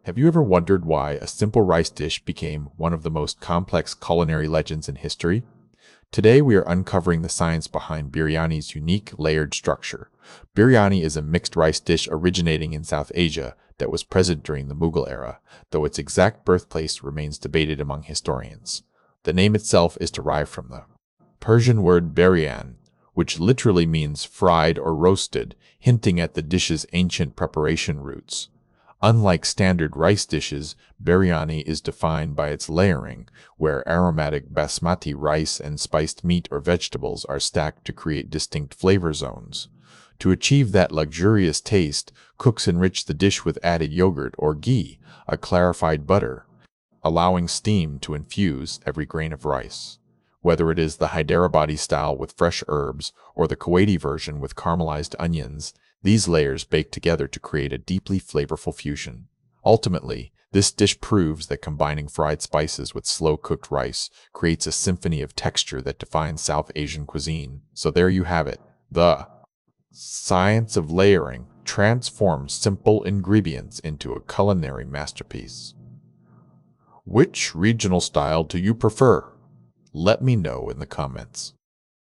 Have you ever wondered why a simple rice dish became one of the most complex culinary legends in history? Today we are uncovering the science behind biryani's unique layered structure. Biryani is a mixed rice dish originating in South Asia that was present during the Mughal era, though its exact birthplace remains debated among historians. The name itself is derived from the Persian word biryani, which literally means fried or roasted, hinting at the dish's ancient preparation roots. Unlike standard rice dishes, biryani is defined by its layering, where aromatic basmati rice and spiced meat or vegetables are stacked to create distinct flavor zones. To achieve that luxurious taste, cooks enrich the dish with added yogurt or ghee, a clarified butter, allowing steam to infuse every grain of rice. Whether it is the Hyderabadi style with fresh herbs or the Kuwaiti version with caramelized onions, these layers bake together to create a deeply flavorful fusion. Ultimately, this dish proves that combining fried spices with slow-cooked rice creates a symphony of texture that defines South Asian cuisine. So there you have it. The science of layering transforms simple ingredients into a culinary masterpiece. Which regional style do you prefer? Let me know in the comments.